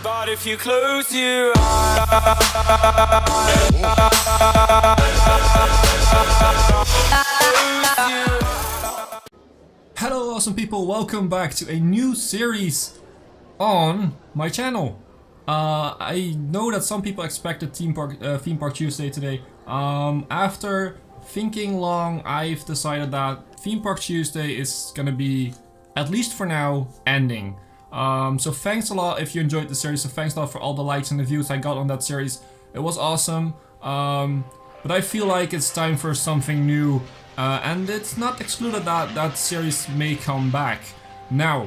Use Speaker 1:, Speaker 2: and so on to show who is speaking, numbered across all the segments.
Speaker 1: But if you close your eyes,
Speaker 2: hello awesome people, welcome back to a new series on my channel. I know that some people expected Theme Park Tuesday today. After thinking long, I've decided that Theme Park Tuesday is gonna be, at least for now, ending. So thanks a lot if you enjoyed the series, so thanks a lot for all the likes and the views I got on that series. It was awesome, but I feel like it's time for something new, and it's not excluded that that series may come back. Now,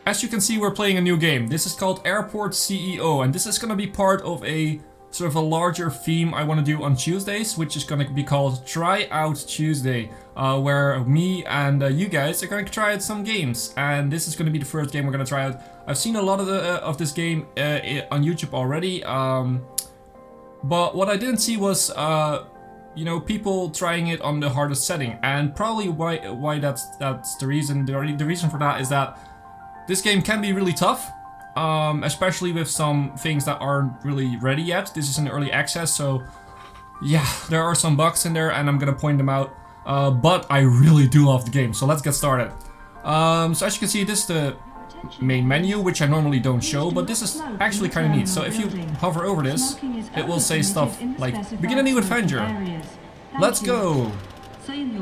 Speaker 2: as you can see, we're playing a new game. This is called Airport CEO, and this is gonna be part of a sort of a larger theme I want to do on Tuesdays, which is gonna be called Try Out Tuesday, where me and you guys are going to try out some games. And this is gonna be the first game we're gonna try out. I've seen a lot of this game on YouTube already, but what I didn't see was you know, people trying it on the hardest setting, and probably why that's the reason. The reason for that is that this game can be really tough, especially with some things that aren't really ready yet. This is in early access, so yeah, there are some bugs in there and I'm gonna point them out. But I really do love the game, so let's get started. So as you can see, this is the main menu, which I normally don't show, but this is actually kind of neat. So if you hover over this, it will say stuff like, begin a new adventure, let's go,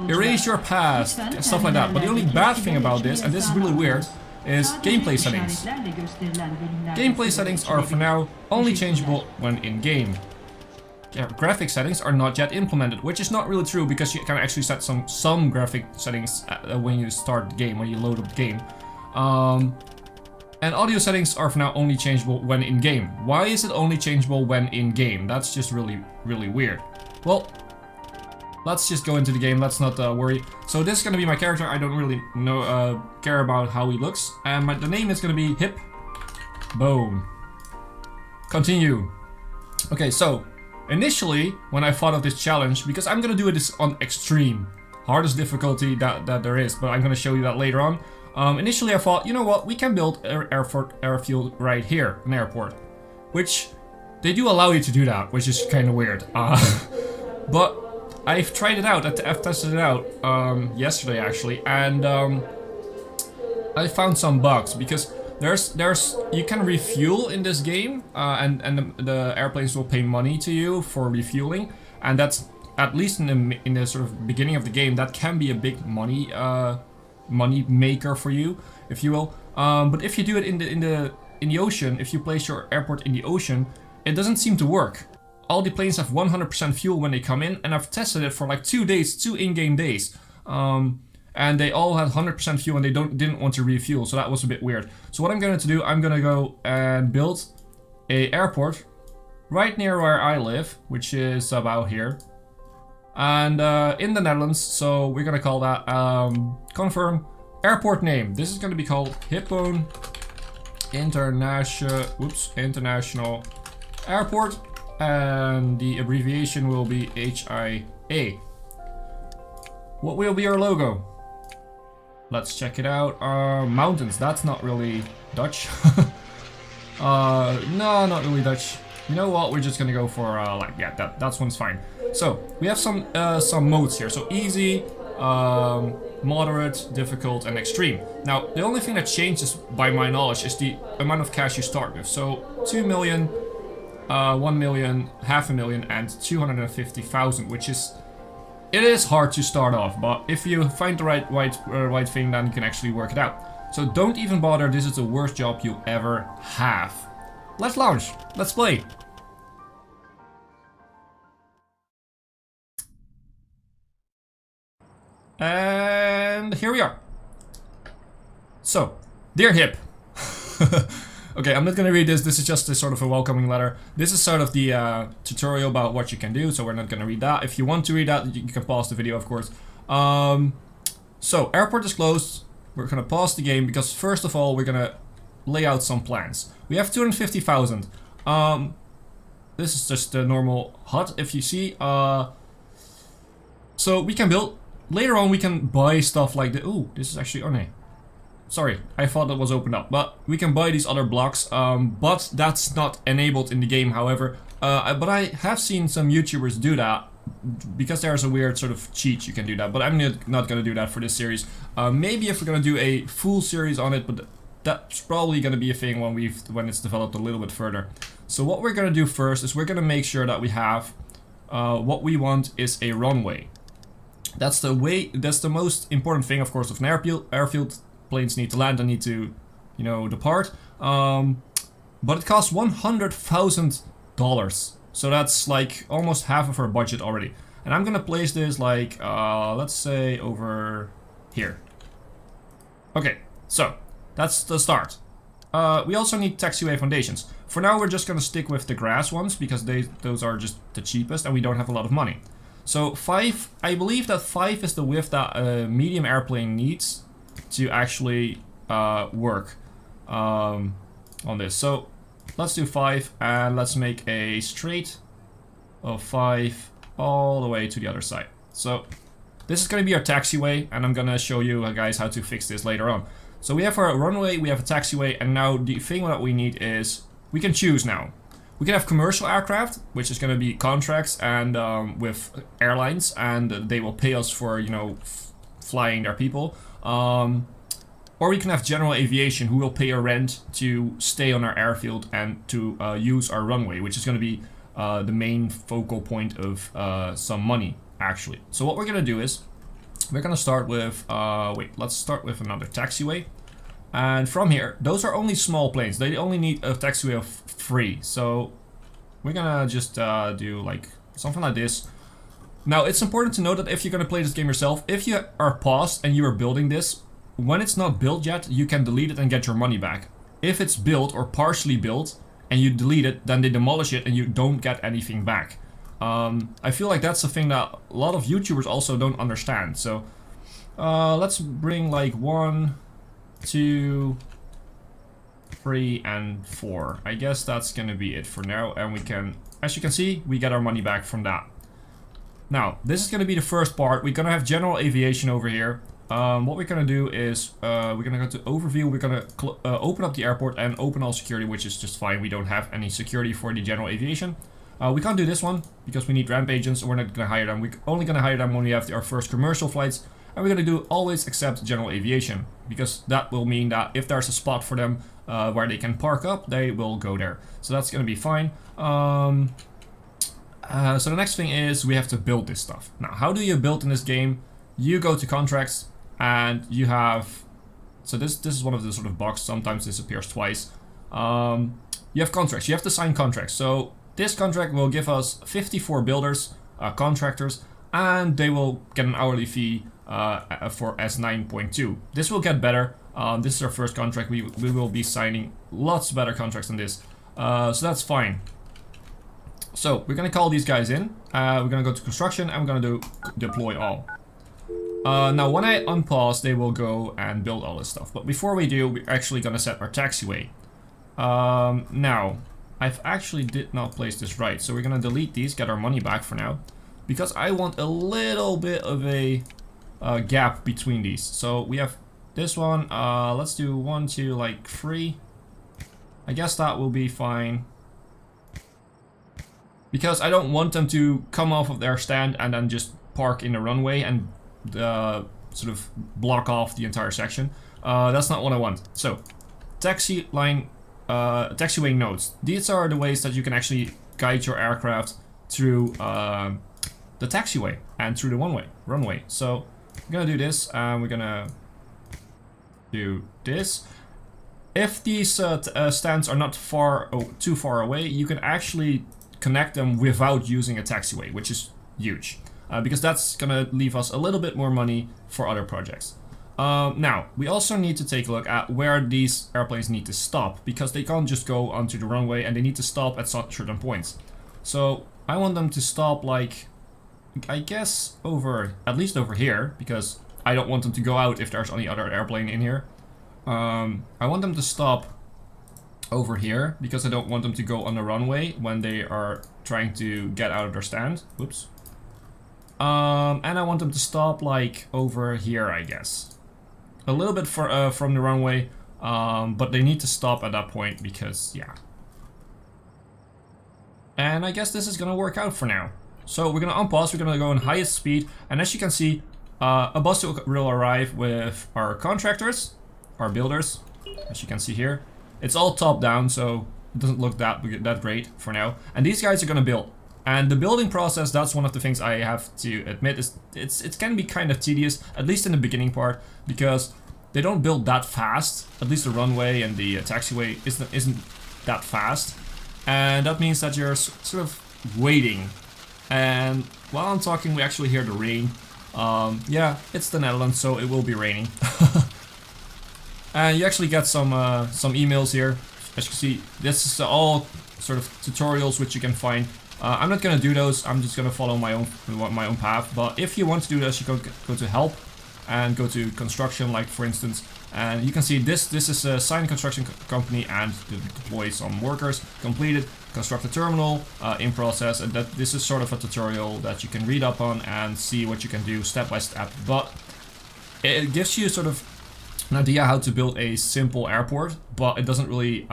Speaker 2: erase your past, and stuff like that. But the only bad thing about this, and this is really weird, is gameplay settings. Gameplay settings are for now only changeable when in-game. Graphic settings are not yet implemented, which is not really true because you can actually set some graphic settings when you start the game, when you load up the game. And audio settings are for now only changeable when in-game. Why is it only changeable when in-game? That's just really weird. Well, let's just go into the game, let's not worry. So this is gonna be my character. I don't really care about how he looks. And the name is gonna be Hipbone. Continue. Okay, so initially, when I thought of this challenge, because I'm gonna do this on extreme, hardest difficulty that there is, but I'm gonna show you that later on. Initially I thought, you know what, we can build an airfield right here, an airport. Which, they do allow you to do that, which is kind of weird. But I've tried it out, I've tested it out yesterday actually, and I found some bugs, because you can refuel in this game, and the airplanes will pay money to you for refueling, and that's, at least in the sort of beginning of the game, that can be a big money maker for you, if you will. But if you do it in the ocean, if you place your airport in the ocean, it doesn't seem to work. All the planes have 100% fuel when they come in, and I've tested it for like 2 days, 2 in-game days. And they all had 100% fuel and they didn't want to refuel, so that was a bit weird. So what I'm going to do, I'm going to go and build a airport right near where I live, which is about here. And in the Netherlands, so we're going to call that, confirm, airport name. This is going to be called Hipbone International Airport. And the abbreviation will be HIA. What will be our logo? Let's check it out. Mountains, that's not really Dutch. No, not really Dutch. You know what, we're just gonna go for, like, yeah, that one's fine. So, we have some modes here. So, easy, moderate, difficult, and extreme. Now, the only thing that changes, by my knowledge, is the amount of cash you start with. So, 2 million, 1 million, half a million, and 250,000, which is, it is hard to start off, but if you find the right thing, then you can actually work it out. So don't even bother, this is the worst job you ever have. Let's launch, let's play. And here we are. So, dear Hip. Okay, I'm not gonna read this. This is just a sort of a welcoming letter. This is sort of the tutorial about what you can do, so we're not gonna read that. If you want to read that, you can pause the video, of course. So, airport is closed. We're gonna pause the game because first of all, we're gonna lay out some plans. We have 250,000. This is just the normal hut, if you see. So we can build. Later on, we can buy stuff like the. Ooh, this is actually. Oh no. sorry, I thought that was opened up. But we can buy these other blocks, but that's not enabled in the game, however. But I have seen some YouTubers do that, because there's a weird sort of cheat you can do that. But I'm not gonna do that for this series. Maybe if we're gonna do a full series on it, but that's probably gonna be a thing when it's developed a little bit further. So what we're gonna do first is we're gonna make sure that we have what we want is a runway. That's the most important thing, of course, of an airfield. Planes need to land and need to, you know, depart. But it costs $100,000. So that's like almost half of our budget already. And I'm gonna place this like, let's say over here. Okay, so that's the start. We also need taxiway foundations. For now, we're just gonna stick with the grass ones because those are just the cheapest and we don't have a lot of money. So 5, I believe that 5 is the width that a medium airplane needs to actually work on this. So let's do 5 and let's make a straight of 5 all the way to the other side. So this is going to be our taxiway, and I'm going to show you guys how to fix this later on. So we have our runway, we have a taxiway, and now the thing that we need is we can choose now. We can have commercial aircraft, which is going to be contracts and with airlines, and they will pay us for, you know, flying their people. Or we can have general aviation, who will pay a rent to stay on our airfield and to use our runway, which is going to be the main focal point of some money, actually. So what we're going to do is we're going to start with, let's start with another taxiway. And from here, those are only small planes. They only need a taxiway of 3. So we're gonna just do like something like this. Now, it's important to note that if you're gonna play this game yourself, if you are paused and you are building this, when it's not built yet, you can delete it and get your money back. If it's built or partially built and you delete it, then they demolish it and you don't get anything back. I feel like that's the thing that a lot of YouTubers also don't understand. So let's bring like 1, 2, 3, and 4. I guess that's gonna be it for now, and we can, as you can see, we get our money back from that. Now, this is gonna be the first part. We're gonna have general aviation over here. What we're gonna do is we're gonna go to overview. We're gonna open up the airport and open all security, which is just fine. We don't have any security for the general aviation. We can't do this one because we need ramp agents, and we're not gonna hire them. We're only gonna hire them when we have our first commercial flights. And we're going to do always accept general aviation, because that will mean that if there's a spot for them where they can park up, they will go there. So that's going to be fine. So the next thing is we have to build this stuff. Now, how do you build in this game? You go to contracts and you have, so this is one of the sort of bugs, sometimes this appears twice. You have contracts, you have to sign contracts. So this contract will give us 54 builders, contractors, and they will get an hourly fee for S9.2. This will get better. This is our first contract. We will be signing lots better contracts than this. So that's fine. So we're gonna call these guys in. We're gonna go to construction and we're gonna do deploy all. Now when I unpause, they will go and build all this stuff. But before we do, we're actually gonna set our taxiway. Now, I've actually did not place this right. So we're gonna delete these, get our money back for now. Because I want a little bit of a gap between these. So we have this one, let's do 1, 2, like 3. I guess that will be fine. Because I don't want them to come off of their stand and then just park in the runway and sort of block off the entire section. That's not what I want. So, taxiway nodes. These are the ways that you can actually guide your aircraft through the taxiway and through the runway. So I'm gonna do this, and we're gonna do this. If these stands are not too far away, you can actually connect them without using a taxiway, which is huge, because that's gonna leave us a little bit more money for other projects. Now, we also need to take a look at where these airplanes need to stop, because they can't just go onto the runway, and they need to stop at certain points. So I want them to stop, like, I guess at least over here, because I don't want them to go out if there's any other airplane in here. I want them to stop over here, because I don't want them to go on the runway when they are trying to get out of their stand. Whoops. And I want them to stop, like, over here, I guess. a little bit from the runway, but they need to stop at that point because, yeah. And I guess this is gonna work out for now. So we're gonna unpause, we're gonna go in highest speed, and as you can see, a bus will arrive with our contractors, our builders, as you can see here. It's all top down, so it doesn't look that great for now. And these guys are gonna build. And the building process, that's one of the things I have to admit, is it can be kind of tedious, at least in the beginning part, because they don't build that fast. At least the runway and the taxiway isn't that fast. And that means that you're sort of waiting. And while I'm talking, we actually hear the rain. Yeah, it's the Netherlands, so it will be raining. And you actually get some emails here. As you can see, this is all sort of tutorials which you can find. I'm not gonna do those. I'm just gonna follow my own path. But if you want to do this, you go to help and go to construction, like for instance, and you can see this is a signed construction company and deploy some workers, completed, construct a terminal, in process, and that this is sort of a tutorial that you can read up on and see what you can do step by step. But it gives you sort of an idea how to build a simple airport, but it doesn't really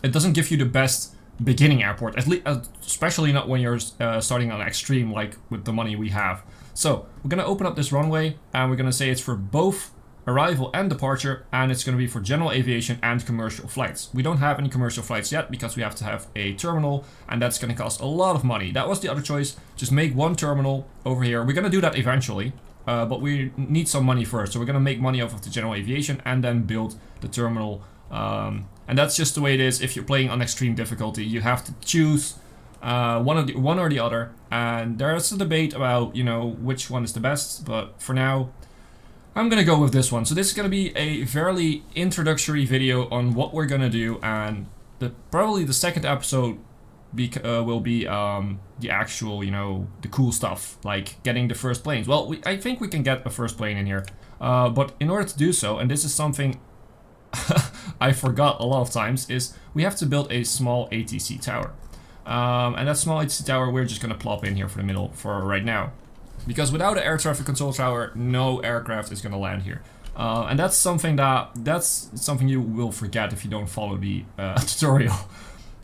Speaker 2: it doesn't give you the best beginning airport, at least, especially not when you're starting on extreme, like with the money we have. So we're gonna open up this runway, and we're gonna say it's for both arrival and departure, and it's gonna be for general aviation and commercial flights. We don't have any commercial flights yet because we have to have a terminal, and that's gonna cost a lot of money. That was the other choice, just make one terminal over here. We're gonna do that eventually, but we need some money first. So we're gonna make money off of the general aviation and then build the terminal. And that's just the way it is. If you're playing on extreme difficulty, you have to choose one or the other. And there's a debate about, you know, which one is the best. But for now, I'm gonna go with this one. So this is gonna be a fairly introductory video on what we're gonna do, and probably the second episode will be the actual, you know, the cool stuff, like getting the first planes. Well, I think we can get a first plane in here, but in order to do so, and this is something I forgot a lot of times, is we have to build a small ATC tower. And that small ATC tower we're just gonna plop in here for the middle for right now. Because without an air traffic control tower, no aircraft is gonna land here. And that's something you will forget if you don't follow the tutorial.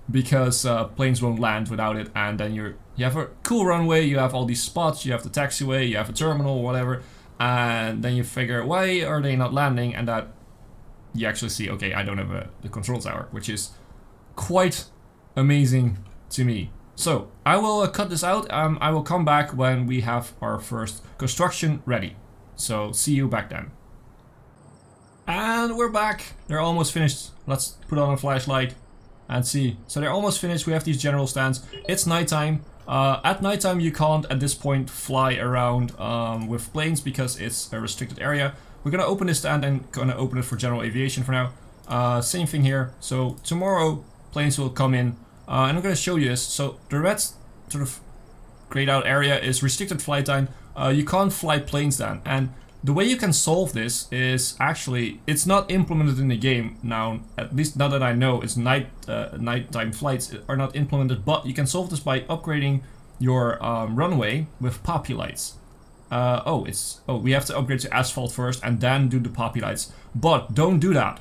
Speaker 2: Because planes won't land without it, and then you have a cool runway, you have all these spots, you have the taxiway, you have a terminal, whatever, and then you figure, why are they not landing? And that you actually see, okay, I don't have the control tower, which is quite amazing to me. So I will cut this out. I will come back when we have our first construction ready. So see you back then. And we're back. They're almost finished. Let's put on a flashlight and see. So they're almost finished. We have these general stands. It's nighttime. At nighttime you can't at this point fly around with planes because it's a restricted area. We're gonna open this stand and gonna open it for general aviation for now. Same thing here. So tomorrow planes will come in, and I'm gonna show you this. So the red sort of grayed out area is restricted flight time. You can't fly planes then, and the way you can solve this is actually, it's not implemented in the game now, at least not that I know. It's nighttime flights are not implemented, but you can solve this by upgrading your runway with poppy lights. We have to upgrade to asphalt first and then do the poppy lights. But don't do that,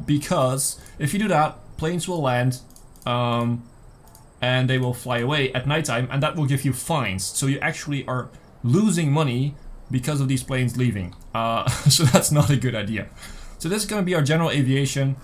Speaker 2: because if you do that, planes will land, and they will fly away at nighttime, and that will give you fines. So you actually are losing money because of these planes leaving. So that's not a good idea. So this is going to be our general aviation.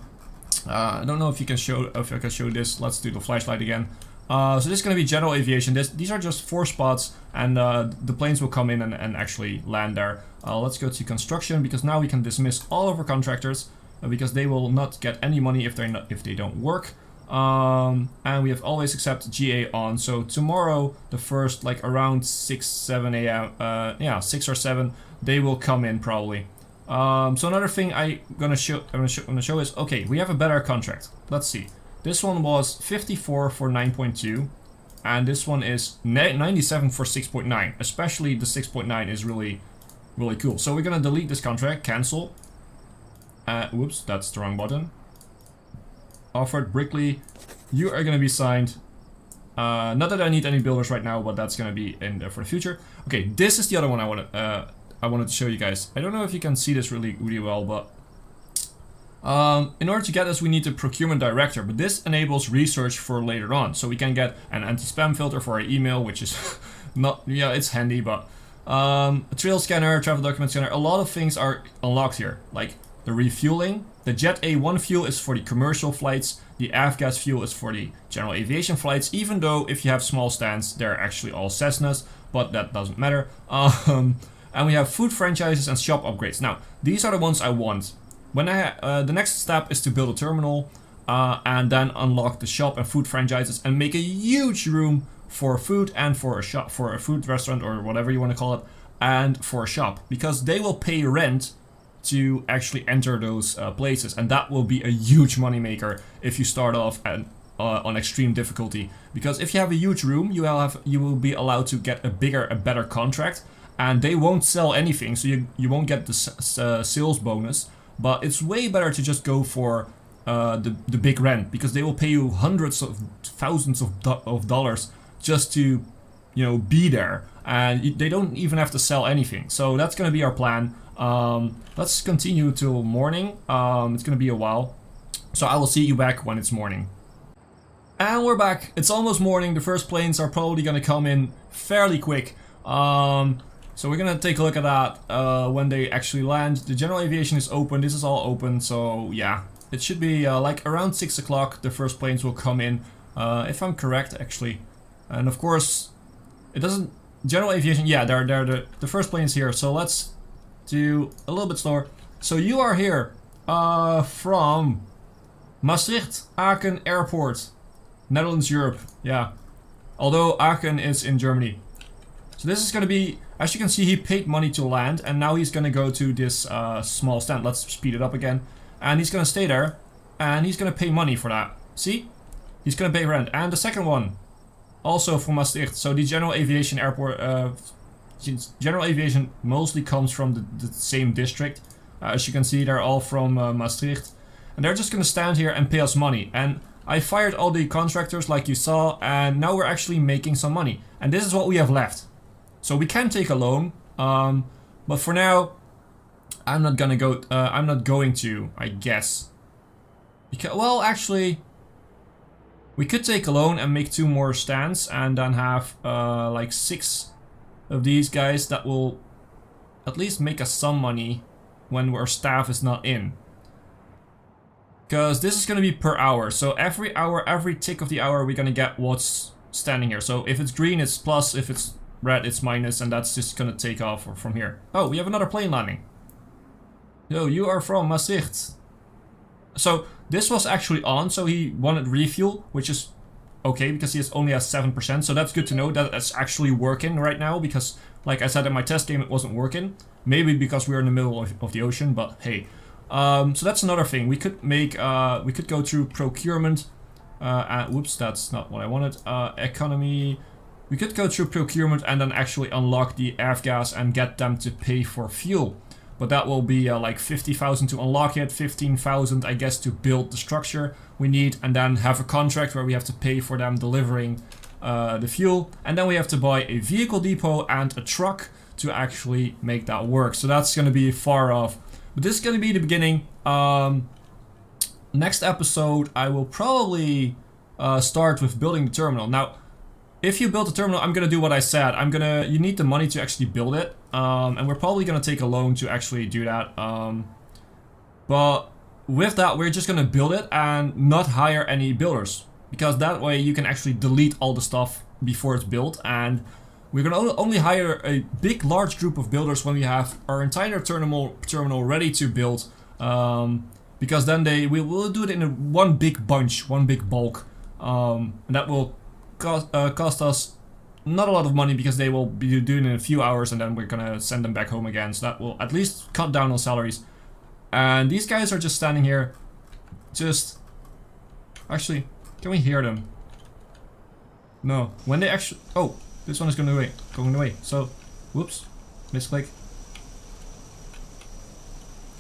Speaker 2: I don't know if I can show this. Let's do the flashlight again. So this is going to be general aviation. These are just 4 spots, and the planes will come in and actually land there. Let's go to construction, because now we can dismiss all of our contractors, because they will not get any money if they don't work. And we have always accept GA on. So tomorrow, the first, like around 6-7 a.m. 6 or 7, they will come in probably. So another thing I'm gonna show is, okay, we have a better contract. Let's see. This one was 54 for 9.2, and this one is 97 for 6.9. Especially the 6.9 is really cool. So we're gonna delete this contract, cancel. Whoops, that's the wrong button. Offered Brickley, you are gonna be signed. Not that I need any builders right now, but that's gonna be in there for the future. Okay, this is the other one I want to I wanted to show you guys. I don't know if you can see this really well, but in order to get this, we need a procurement director, but this enables research for later on. So we can get an anti-spam filter for our email, which is not, yeah, it's handy, but a trail scanner, travel document scanner, a lot of things are unlocked here, like the refueling. The Jet A1 fuel is for the commercial flights, the avgas fuel is for the general aviation flights, even though if you have small stands, they're actually all Cessnas, but that doesn't matter. And we have food franchises and shop upgrades. Now, these are the ones I want. When the next step is to build a terminal and then unlock the shop and food franchises and make a huge room for food and for a shop, for a food restaurant or whatever you want to call it, and for a shop, because they will pay rent to actually enter those places, and that will be a huge money maker if you start off at, on extreme difficulty. Because if you have a huge room, you will be allowed to get a better contract, and they won't sell anything, so you won't get the sales bonus. But it's way better to just go for the big rent, because they will pay you hundreds of thousands of dollars just to, you know, be there, and they don't even have to sell anything. So that's gonna be our plan. Let's continue till morning. It's gonna be a while, so I will see you back when it's morning. And we're back. It's almost morning. The first planes are probably gonna come in fairly quick. So we're gonna take a look at that when they actually land. The general aviation is open. This is all open, so yeah, it should be like around 6 o'clock. The first planes will come in, if I'm correct, actually. And of course, it doesn't. General aviation, yeah, they're the first planes here. So let's do a little bit slower. So you are here from Maastricht Aachen Airport, Netherlands, Europe. Yeah, although Aachen is in Germany. So this is gonna be, as you can see, he paid money to land, and now he's gonna go to this small stand. Let's speed it up again. And he's gonna stay there, and he's gonna pay money for that. See? He's gonna pay rent. And the second one, also from Maastricht. So the general aviation airport, general aviation mostly comes from the same district. As you can see, they're all from Maastricht. And they're just gonna stand here and pay us money. And I fired all the contractors like you saw, and now we're actually making some money. And this is what we have left. So we can take a loan, but for now, I'm not going to, I guess. Because, well, actually, we could take a loan and make 2 more stands, and then have like 6 of these guys that will at least make us some money when our staff is not in. Because this is going to be per hour, so every hour, every tick of the hour, we're going to get what's standing here. So if it's green, it's plus, if it's red, it's minus, and that's just gonna take off from here. Oh, we have another plane landing. Yo, you are from Maastricht. So this was actually on, so he wanted refuel, which is okay because he only has 7%. So that's good to know that it's actually working right now, because like I said in my test game, it wasn't working. Maybe because we're in the middle of the ocean, but hey. So that's another thing. We could make, we could go through procurement. Whoops, that's not what I wanted. Economy. We could go through procurement and then actually unlock the avgas and get them to pay for fuel. But that will be like 50,000 to unlock it, 15,000 I guess to build the structure we need, and then have a contract where we have to pay for them delivering the fuel. And then we have to buy a vehicle depot and a truck to actually make that work. So that's going to be far off. But this is going to be the beginning. Next episode I will probably start with building the terminal. Now, if you build a terminal, I'm gonna do what I said. You need the money to actually build it, and we're probably gonna take a loan to actually do that. But with that, we're just gonna build it and not hire any builders, because that way you can actually delete all the stuff before it's built, and we're gonna only hire a large group of builders when we have our entire terminal ready to build, because then we'll do it in one big bunch, one big bulk, and that will cost us not a lot of money, because they will be doing it in a few hours and then we're gonna send them back home again. So that will at least cut down on salaries. And these guys are just standing here. Actually, can we hear them? No. When they actually... Oh, this one is going away. So, whoops. Misclick.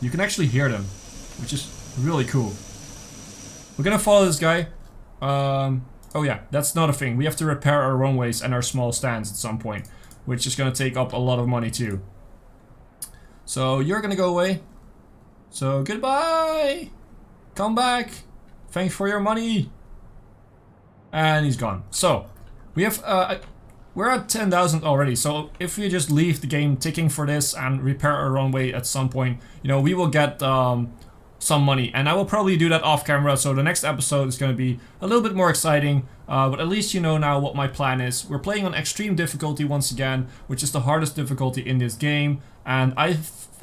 Speaker 2: You can actually hear them, which is really cool. We're gonna follow this guy. Oh yeah, that's not a thing. We have to repair our runways and our small stands at some point, which is gonna take up a lot of money too. So you're gonna go away. So goodbye. Come back. Thanks for your money. And he's gone. So we have we're at 10,000 already. So if we just leave the game ticking for this and repair our runway at some point, you know, we will get some money, and I will probably do that off camera. So the next episode is going to be a little bit more exciting, but at least you know now what my plan is. We're playing on extreme difficulty once again, which is the hardest difficulty in this game, and I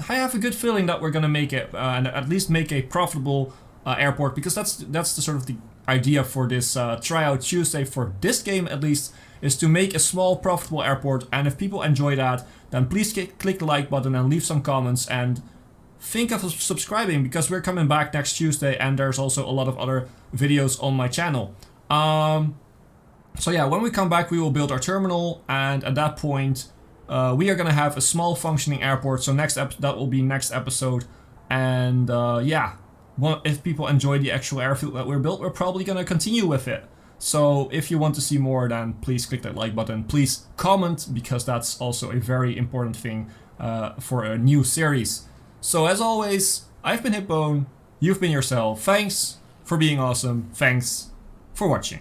Speaker 2: have a good feeling that we're going to make it and at least make a profitable airport, because that's the sort of the idea for this tryout Tuesday, for this game at least, is to make a small profitable airport. And if people enjoy that, then please click the like button and leave some comments, and think of subscribing, because we're coming back next Tuesday and there's also a lot of other videos on my channel. So yeah, when we come back we will build our terminal, and at that point we are gonna have a small functioning airport. So that will be next episode. And yeah, if people enjoy the actual airfield that we're built, we're probably gonna continue with it. So if you want to see more, then please click that like button. Please comment, because that's also a very important thing for a new series. So as always, I've been Hipbone, you've been yourself. Thanks for being awesome. Thanks for watching.